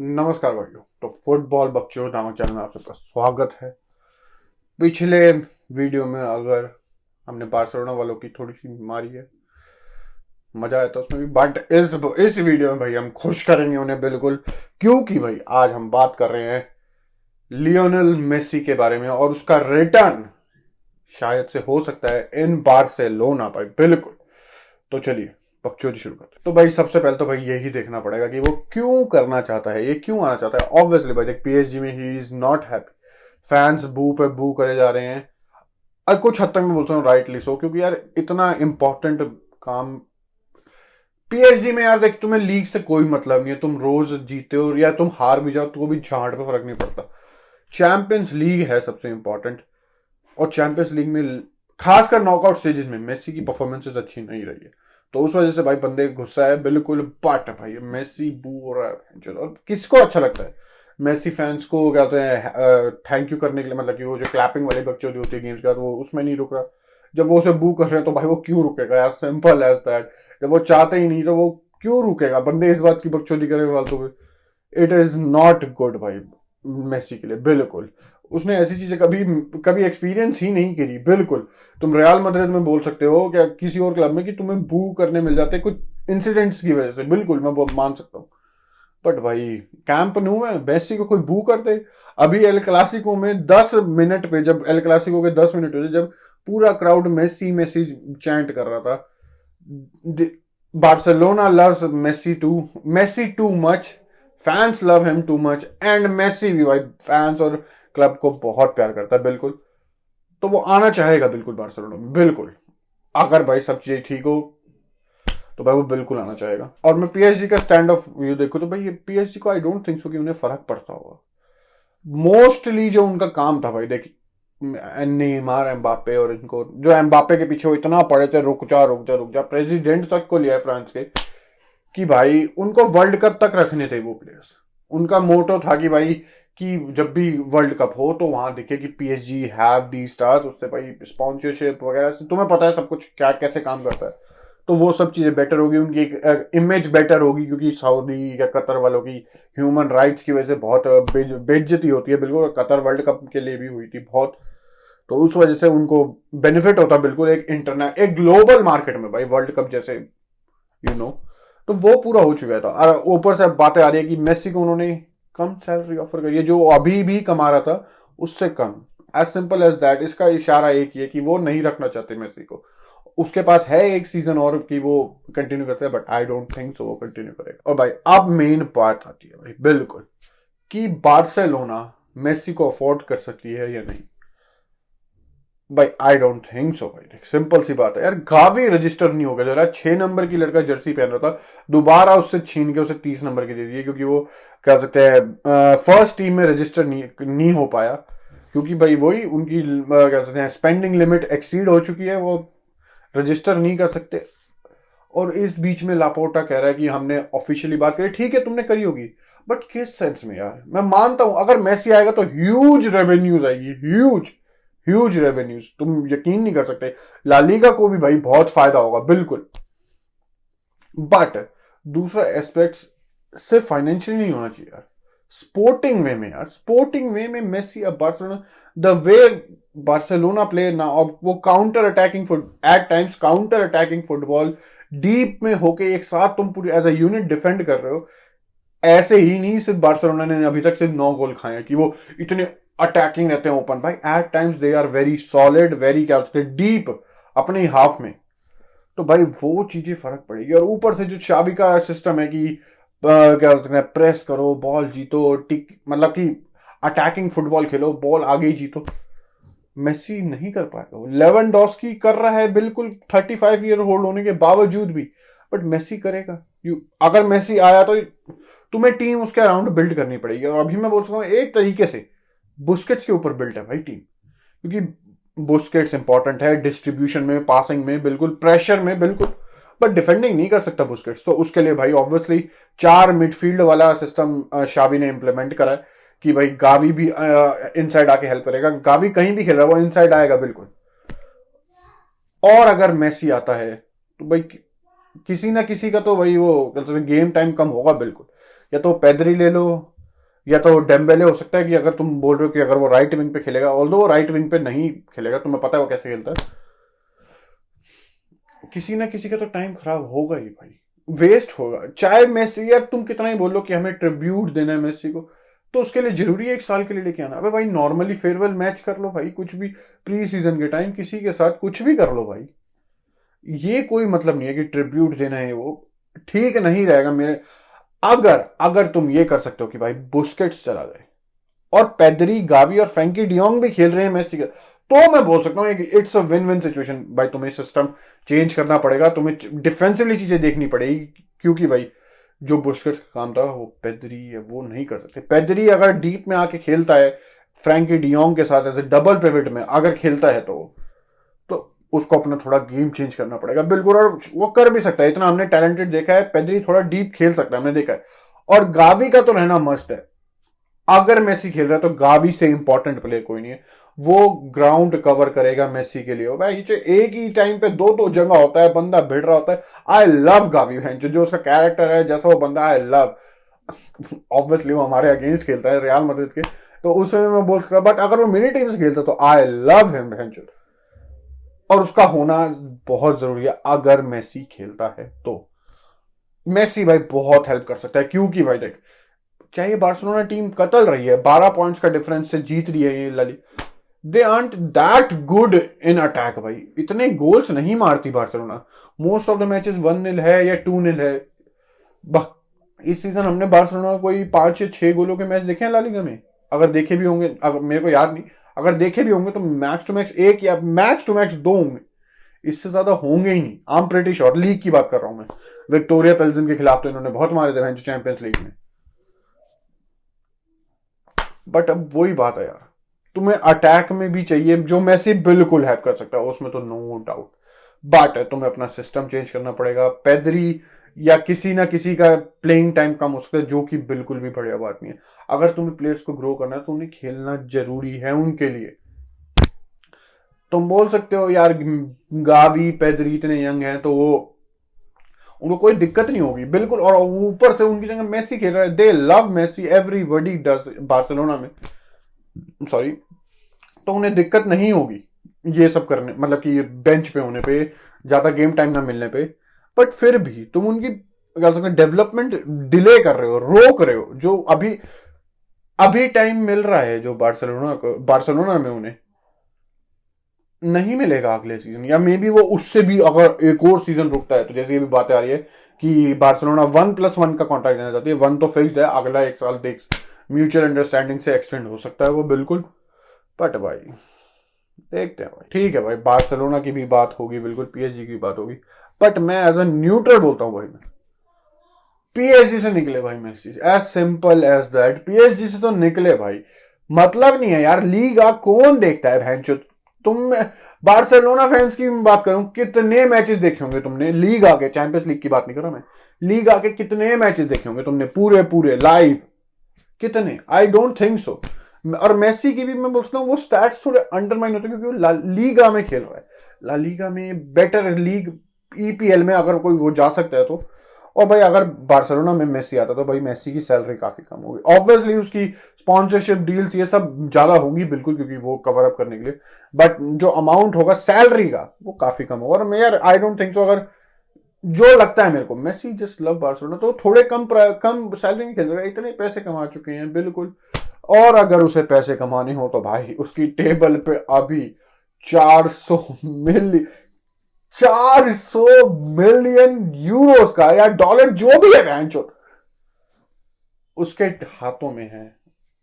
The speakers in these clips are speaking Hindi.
नमस्कार भाइयों। तो फुटबॉल बकचोद नामक चैनल में आप सबका स्वागत है। पिछले वीडियो में अगर हमने बार्सिलोना वालों की थोड़ी सी मारी है, मजा आया था उसमें भी, बट इस वीडियो में भाई हम खुश करेंगे उन्हें बिल्कुल, क्योंकि भाई आज हम बात कर रहे हैं लियोनेल मेसी के बारे में और उसका रिटर्न शायद से हो सकता है इन बार्सिलोना भाई, बिल्कुल। तो चलिए बकचोदी शुरू करते हैं। तो भाई सबसे पहले तो भाई यही देखना पड़ेगा कि वो क्यों करना चाहता है, ये क्यों आना चाहता है। ऑब्वियसली भाई पीएसजी में he is not happy, fans बू पे बू करे जा रहे हैं और कुछ हद तक मैं बोलता हूँ राइटली सो, क्योंकि यार इतना इंपॉर्टेंट काम पीएसजी में। यार देख, तुम्हें लीग से कोई मतलब नहीं है, तुम रोज जीते हो या तुम हार भी जाओ तो भी झाड़ पे फर्क नहीं पड़ता। चैंपियंस लीग है सबसे इंपॉर्टेंट, और चैंपियंस लीग में खासकर नॉकआउट स्टेजेस में मेसी की परफॉर्मेंसेस अच्छी नहीं रही है, तो उस वजह से भाई बंदे गुस्सा है बिल्कुल। बट भाई मेसी बू हो रहा है, चलो। और किसको अच्छा लगता है मेसी फैंस को क्या कहते हैं थैंक यू करने के लिए, मतलब कि वो जो क्लैपिंग वाली बकचोदी होती है गेम्स के बाद, वो उसमें नहीं रुक रहा। जब वो उसे बू कर रहे हैं तो भाई वो क्यों रुकेगा, एज सिंपल एज दैट। जब वो चाहते ही नहीं तो वो क्यों रुकेगा। बंदे इस बात की बकचोदी करे फालतू में, इट इज नॉट गुड भाई मेसी के लिए, बिल्कुल। उसने ऐसी चीजें कभी कभी एक्सपीरियंस ही नहीं करी, बिल्कुल। तुम रियल मैड्रिड में बोल सकते हो क्या किसी और क्लब में कि तुम्हें बू करने मिल जाते कुछ इंसिडेंट्स की वजह से, बिल्कुल मैं वो मान सकता हूँ। बट भाई कैंप न्यू में मेसी को कोई बू कर दे। अभी एल क्लासिको में 10 मिनट पे, जब एल क्लासिको के 10 मिनट हुए, जब पूरा क्राउड मेसी मेसी चैंट कर रहा था, Barcelona loves Messi too much, fans love him too much, and Messi भी भाई फैंस और क्लब को बहुत प्यार करता है, बिल्कुल। तो वो आना चाहेगा बिल्कुल बार्सिलोना में, बिल्कुल। अगर भाई सब चीजें ठीक हो तो भाई वो बिल्कुल आना चाहेगा। और मैं पीएसजी का स्टैंड ऑफ व्यू देखूं तो भाई ये पीएसजी को आई डोंट थिंक सो कि उन्हें फर्क पड़ता होगा। मोस्टली जो उनका काम था भाई, देखिए नेमार एम्बापे और इनको, जो एम्बापे के पीछे वो इतना पड़े थे, रुक जा रुक जा रुक जा, प्रेसिडेंट तक को लिया है फ्रांस के, कि भाई उनको वर्ल्ड कप तक रखने थे वो प्लेयर्स। उनका मोटो था कि भाई कि जब भी वर्ल्ड कप हो तो वहां दिखे कि पीएसजी हैव दी स्टार्स, उससे भाई स्पॉन्सरशिप वगैरह से तुम्हें पता है सब कुछ क्या कैसे काम करता है। तो वो सब चीजें बेटर होगी, उनकी एक इमेज बेटर होगी, क्योंकि सऊदी या कतर वालों की ह्यूमन राइट्स की वजह से बहुत बेइज्जती होती है, बिल्कुल। कतर वर्ल्ड कप के लिए भी हुई थी बहुत, तो उस वजह से उनको बेनिफिट होता बिल्कुल एक एक ग्लोबल मार्केट में भाई, वर्ल्ड कप जैसे, यू नो। तो वो पूरा हो चुका था। और ऊपर से बातें आ रही है कि मेसी को उन्होंने कम सैलरी ऑफर करी है, जो अभी भी कमा रहा था उससे कम। As simple as that. इसका इशारा एक ही है कि वो नहीं रखना चाहते मेसी को। उसके पास है एक सीजन और कि वो कंटिन्यू करते हैं, but I don't think so वो कंटिन्यू करेगा। और भाई अब मेन बात आती है भाई, बिल्कुल, कि बार्सिलोना मेसी को अफोर्ड कर सकती है या नहीं। भाई आई डोंट थिंक सो भाई। सिंपल सी बात है यार, गावी रजिस्टर नहीं हो गया जरा। 6 नंबर की लड़का जर्सी पहन रहा था, दोबारा उससे छीन के उसे 30 नंबर की दे दी, क्योंकि वो कह सकते हैं फर्स्ट टीम में रजिस्टर नहीं हो पाया, क्योंकि भाई वही उनकी क्या कहते हैं स्पेंडिंग लिमिट एक्सीड हो चुकी है, वो रजिस्टर नहीं कर सकते। और इस बीच में लापोर्टा कह रहा है कि हमने ऑफिशियली बात करी, ठीक है तुमने करी होगी, बट किस सेंस में यार। मैं मानता हूं अगर मेसी आएगा तो ह्यूज रेवेन्यूज आएगी, ह्यूज ह्यूज रेवेन्यूज, तुम यकीन नहीं कर सकते। ला लीगा को भी भाई बहुत फायदा होगा, बिल्कुल। बट दूसरा एस्पेक्ट सिर्फ फाइनेंशियल नहीं होना चाहिए यार, स्पोर्टिंग वे में यार, स्पोर्टिंग वे में मेसी अब Barcelona, the way Barcelona play ना, अब वो counter attacking at times counter attacking football, deep में होके एक साथ तुम पूरी एज अ यूनिट डिफेंड कर रहे हो। ऐसे ही नहीं सिर्फ बार्सिलोना ने अभी तक सिर्फ 9 गोल खाए हैं कि वो इतने अटैकिंग रहते हैं ओपन, भाई at times they are very solid, very क्या होते हैं डीप अपने ही हाफ में। तो भाई वो चीजें फर्क पड़ेगी। और ऊपर से जो चाबी का सिस्टम है कि क्या बोलते हैं प्रेस करो, बॉल जीतो, टिक, मतलब कि अटैकिंग फुटबॉल खेलो, बॉल आगे ही जीतो, मेसी नहीं कर पाएगा। लेवेंडोस्की कर रहा है बिल्कुल 35 ईयर ओल्ड होने के बावजूद भी, बट मेसी करेगा। अगर मेसी आया तो तुम्हें टीम उसके अराउंड बिल्ड करनी पड़ेगी। और अभी मैं बोल सकता हूँ एक तरीके से बुस्केट्स के ऊपर बिल्ड है भाई टीम, क्योंकि बुस्केट्स इंपॉर्टेंट है डिस्ट्रीब्यूशन में, पासिंग में, बिल्कुल, प्रेशर में, बिल्कुल, बट डिफेंडिंग नहीं कर सकता बुस्केट्स। तो उसके लिए भाई ऑब्वियसली 4 मिडफील्ड वाला सिस्टम शावी ने इंप्लीमेंट करा है कि भाई गावी भी इनसाइड आके हेल्प करेगा। गावी कहीं भी खेल रहा है वो इनसाइड आएगा, बिल्कुल। और अगर मेसी आता है तो भाई किसी ना किसी का तो भाई वो गेम टाइम कम होगा, बिल्कुल। या तो पेदरी ले लो, या तो डेम्बेले हो सकता है, कि अगर तुम बोल रहे हो कि अगर वो राइट विंग पे खेलेगा, ऑल्दो वो राइट विंग पे नहीं खेलेगा, तुम्हें पता है वो कैसे खेलता है, किसी ना किसी का तो टाइम खराब होगा ही भाई, वेस्ट होगा। चाहे मेसी, यार तुम कितना ही बोलो कि हमें ट्रिब्यूट देना है मेसी को, तो उसके लिए जरूरी है 1 साल के लिए लेके आना? अबे भाई नॉर्मली फेयरवेल मैच कर लो भाई, कुछ भी, प्री सीजन के टाइम किसी के साथ कुछ भी कर लो भाई। ये कोई मतलब नहीं है कि ट्रिब्यूट देना है, वो ठीक नहीं रहेगा मेरे। अगर अगर तुम ये कर सकते हो कि भाई बुस्केट्स चला जाए और पेदरी, गावी और फ्रैंकी डियोंग भी खेल रहे हैं मेसी का, तो मैं बोल सकता हूँ कि it's a win win situation भाई। तुम्हें सिस्टम चेंज करना पड़ेगा, तुम्हें डिफेंसिवली चीजें देखनी पड़ेगी, क्योंकि भाई जो बुस्केट्स का काम था वो पेदरी है, वो नहीं कर सकते। पेदरी अगर डीप में आके खेलता है फ्रैंकी डियोंग के साथ एज डबल पिवट में अगर खेलता है, तो उसको अपना थोड़ा गेम चेंज करना पड़ेगा बिल्कुल, और वो कर भी सकता है, इतना हमने टैलेंटेड देखा है। पेदरी थोड़ा डीप खेल सकता है, हमने देखा है। और गावी का तो रहना मस्ट है। अगर मेसी खेल रहा है तो गावी से इंपॉर्टेंट प्लेयर कोई नहीं है, वो ग्राउंड कवर करेगा मेसी के लिए भाई। एक ही टाइम पे दो दो जगह होता है, बंदा भिड़ रहा होता है। आई लव गावी है, जो उसका कैरेक्टर है, जैसा वो बंदा, आई लव। ऑब्वियसली वो हमारे अगेंस्ट खेलता है, रियल मैड्रिड के, तो उसमें मैं बोल सकता, बट अगर वो मेरी टीम से खेलता तो आई लव हिम भैंचो। और उसका होना बहुत जरूरी है अगर मेसी खेलता है तो। मेसी भाई बहुत हेल्प कर सकता है, क्योंकि भाई देख, चाहे ये बार्सिलोना टीम कतल रही है, 12 पॉइंट्स का डिफरेंस से जीत रही है ये लाली, they aren't that good in attack भाई, इतने गोल्स नहीं मारती Barcelona. Most of the matches 1-0 है या 2-0 है। इस सीजन हमने बार्सिलोना कोई 5 या 6 गोलों के मैच देखे हैं ला लीगा में, अगर देखे भी होंगे, अगर मेरे को याद नहीं, अगर देखे भी होंगे तो मैक्स टू मैक्स 1 या मैक्स टू मैक्स 2 होंगे, इससे ज्यादा होंगे ही नहीं। I am pretty sure, league की बात कर रहा हूं मैं। विक्टोरिया पेल्सन के खिलाफ तो इन्होंने बहुत मारे थे चैंपियंस लीग में। बट अब वही बात है यार, तुम्हें अटैक में भी चाहिए जो मैसी बिल्कुल हेल्प कर सकता है, उसमें तो नो डाउट। बट तुम्हें अपना सिस्टम चेंज करना पड़ेगा। पेदरी या किसी ना किसी का प्लेइंग टाइम कम हो सकता है, जो कि बिल्कुल भी बढ़िया बात नहीं है। अगर तुम्हें प्लेयर्स को ग्रो करना है तो उन्हें खेलना जरूरी है उनके लिए। तुम बोल सकते हो यार गावी पेदरी इतने यंग हैं तो वो उनको कोई दिक्कत नहीं होगी, बिल्कुल। और ऊपर से उनकी जगह मेसी खेल रहा है, they love Messi, everybody does Barcelona में, सॉरी, तो उन्हें दिक्कत नहीं होगी ये सब करने, मतलब कि बेंच पे होने पे, ज्यादा गेम टाइम ना मिलने पे। बट फिर भी तुम उनकी क्या सकते डेवलपमेंट डिले कर रहे हो, रोक रहे हो। जो अभी अभी टाइम मिल रहा है जो बार्सिलोना में उन्हें नहीं मिलेगा अगले सीजन, या मे बी वो उससे भी अगर एक और सीजन रुकता है तो। जैसे ये भी बातें आ रही है कि बार्सिलोना 1+1 का कॉन्ट्रैक्ट देना चाहती है, 1 तो फिक्स्ड है, अगला 1 साल देख म्यूचुअल अंडरस्टैंडिंग से एक्सटेंड हो सकता है वो बिल्कुल। बट भाई देखते हैं भाई, ठीक है भाई, बार्सिलोना की भी बात होगी बिल्कुल, पीएसजी की बात होगी, बट मैं एज अ न्यूट्रल बोलता हूँ भाई, मैं पीएसजी से निकले भाई Messi, as simple as that. PSG से तो निकले भाई, मतलब नहीं है यार, लीगा कौन देखता है भैंचो। तुम बार्सिलोना फैंस की बात करूं, कितने मैचेस देखे होंगे तुमने लीग आके, चैंपियंस लीग की बात नहीं कर रहा मैं, लीग आके कितने मैचेस देखे होंगे तुमने पूरे पूरे लाइव, कितने? I don't think so. और मेसी की भी मैं बोलता हूँ वो स्टैट्स थोड़े अंडरमाइन होते हैं, क्योंकि वो ला लीगा में खेल रहा है, ला लीगा में बेटर लीग, ईपीएल में अगर कोई वो जा सकता है तो। और भाई अगर बार्सिलोना में मेसी आता तो भाई मेसी की सैलरी काफी कम होगी, ऑब्वियसली उसकी स्पॉन्सरशिप डील्स ये सब ज्यादा होंगी बिल्कुल, क्योंकि वो कवर अप करने के लिए। बट जो अमाउंट होगा सैलरी का वो काफी कम होगा। और मैं यार आई डोंट थिंक सो, अगर जो लगता है मेरे को मेसी जस्ट लव बार्सिलोना, तो थोड़े कम सैलरी में खेल रहा है, इतने पैसे कमा चुके हैं बिल्कुल। और अगर उसे पैसे कमाने हो तो भाई उसकी टेबल पे अभी 400 मिलियन, 400 मिलियन यूरोस का या डॉलर जो भी है बहनचोद उसके हाथों में है।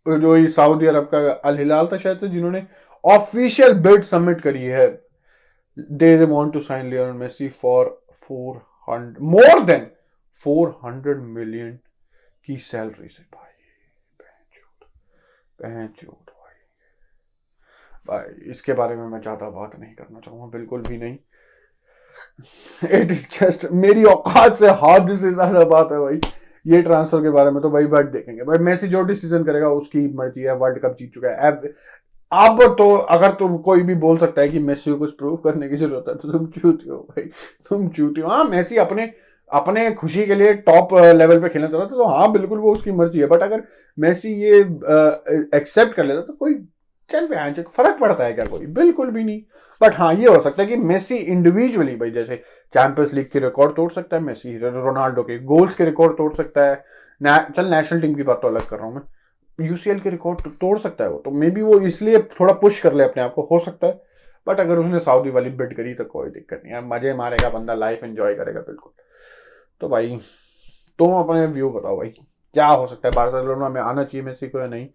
जो ये सऊदी अरब का अल हिलाल था शायद, जिन्होंने ऑफिशियल बिड सबमिट करी है, they want to sign Lionel Messi for 400 more than 400 million की सैलरी से भाई। बहनचोद भाई इसके बारे में मैं ज्यादा बात नहीं करना चाहूंगा, बिल्कुल भी नहीं। इट इज जस्ट मेरी औकात से हाथ से ज्यादा बात है भाई ये ट्रांसफर के बारे में। तो भाई बट देखेंगे भाई, मेसी जो डिसीजन करेगा उसकी मर्जी है, वर्ल्ड कप जीत चुका है अब तो। अगर तुम कोई भी बोल सकता है कि मेसी को कुछ प्रूव करने की जरूरत है तो तुम चूती हो भाई, तुम चूती हो। हाँ मेसी अपने अपने खुशी के लिए टॉप लेवल पे खेलना चाहता था, तो हाँ बिल्कुल वो उसकी मर्जी है। बट अगर मेसी ये एक्सेप्ट कर लेता तो कोई चल पे हाँ फर्क पड़ता है क्या, कोई बिल्कुल भी नहीं। बट हाँ ये हो सकता है कि मेसी इंडिविजुअली भाई जैसे चैंपियंस लीग के रिकॉर्ड तोड़ सकता है, मेसी रोनाल्डो के गोल्स के रिकॉर्ड तोड़ सकता है, चल नेशनल टीम की बात तो अलग कर रहा हूँ मैं, यूसीएल के रिकॉर्ड तोड़ सकता है वो, तो मे बी वो इसलिए थोड़ा पुश कर ले अपने आप को, हो सकता है। बट अगर उसने सऊदी वाली बिड करी तो कोई दिक्कत नहीं है, मजे मारेगा बंदा, लाइफ एंजॉय करेगा बिल्कुल। तो भाई तुम अपने व्यू बताओ भाई, क्या हो सकता है, बार्सिलोना में आना चाहिए मेसी को या नहीं?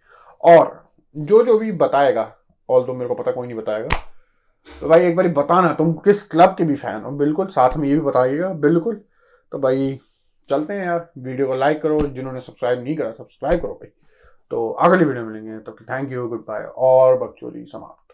और जो जो भी बताएगा, ऑल तो मेरे को पता कोई नहीं बताएगा, तो भाई एक बार बताना तुम किस क्लब के भी फैन हो, बिल्कुल साथ में ये भी बताइएगा बिल्कुल। तो भाई चलते हैं यार, वीडियो को लाइक करो, जिन्होंने सब्सक्राइब नहीं करा सब्सक्राइब करो भाई। तो अगली वीडियो में मिलेंगे, तो थैंक यू, गुड बाय और बकचोदी समाप्त।